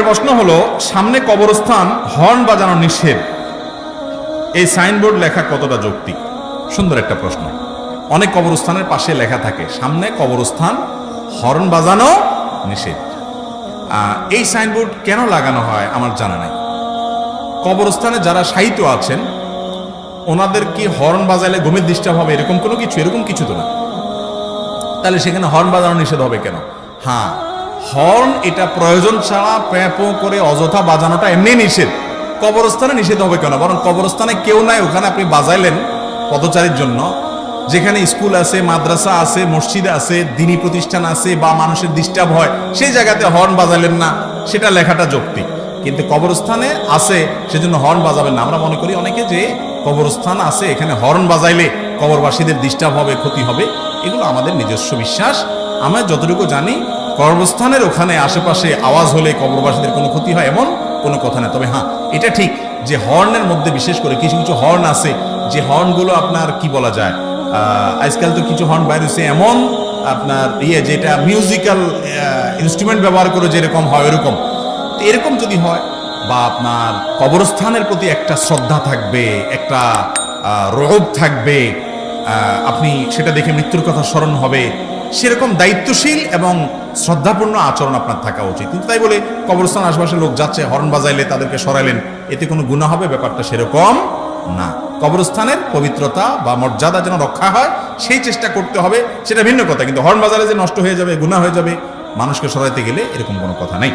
প্রশ্ন হলো, সামনে কবরস্থান, হর্ন বাজানো নিষেধ, এই সাইনবোর্ড লেখা কতটা যৌক্তিক? সুন্দর একটা প্রশ্ন। অনেক কবরস্থানের পাশে লেখা থাকে সামনে কবরস্থান, হর্ন বাজানো নিষেধ। এই সাইনবোর্ড কেন লাগানো হয় আমার জানা নাই। কবরস্থানে যারা শায়িত আছেন ওনাদের কি হর্ন বাজালে ঘুমের ডিস্টার্ব হবে এরকম কোনো কিছু? এরকম কিছু তো না। তাহলে সেখানে হর্ন বাজানো নিষেধ হবে কেন? হ্যাঁ, হর্ন এটা প্রয়োজন ছাড়া প্যাপো করে অযথা বাজানোটা এমনি নিষেধ। কবরস্থানে নিষেধ হবে কেন? বরং কবরস্থানে কেউ নাই, ওখানে আপনি বাজাইলেন পদচারীর জন্য, যেখানে স্কুল আছে, মাদ্রাসা আছে, মসজিদ আছে, দ্বীনি প্রতিষ্ঠান আছে, বা মানুষের ডিস্টার্ব হয়, সেই জায়গাতে হর্ন বাজাইলেন না, সেটা লেখাটা যৌক্তিক। কিন্তু কবরস্থানে আছে সেজন্য হর্ন বাজাবেন না। আমরা মনে করি অনেকে যে কবরস্থান আছে এখানে হর্ন বাজাইলে কবরবাসীদের ডিস্টার্ব হবে, ক্ষতি হবে। এগুলো আমাদের নিজস্ব বিশ্বাস। আমরা যতটুকু জানি কবরস্থানের ওখানে আশেপাশে আওয়াজ হলে কবরবাসীদের কোনো ক্ষতি হয় এমন কোনো কথা না। তবে হ্যাঁ, এটা ঠিক যে হর্নের মধ্যে বিশেষ করে কিছু কিছু হর্ন আছে যে হর্নগুলো আপনার কি বলা যায়, আজকাল তো কিছু হর্ন বাইর হয়েছে এমন আপনার যেটা মিউজিক্যাল ইনস্ট্রুমেন্ট ব্যবহার করে যেরকম হয় ওরকম। এরকম যদি হয়, বা আপনার কবরস্থানের প্রতি একটা শ্রদ্ধা থাকবে, একটা রহব থাকবে, আপনি সেটা দেখে মৃত্যুর কথা স্মরণ হবে, সেরকম দায়িত্বশীল এবং শ্রদ্ধাপূর্ণ আচরণ আপনার থাকা উচিত। কিন্তু তাই বলে কবরস্থান আশপাশে লোক যাচ্ছে, হর্ন বাজাইলে তাদেরকে সরাইলেন, এতে কোনো গুনাহ হবে, ব্যাপারটা সেরকম না। কবরস্থানের পবিত্রতা বা মর্যাদা যেন রক্ষা হয় সেই চেষ্টা করতে হবে, সেটা ভিন্ন কথা। কিন্তু হর্ন বাজালে যে নষ্ট হয়ে যাবে, গুনাহ হয়ে যাবে, মানুষকে সরাইতে গেলে এরকম কোনো কথা নেই।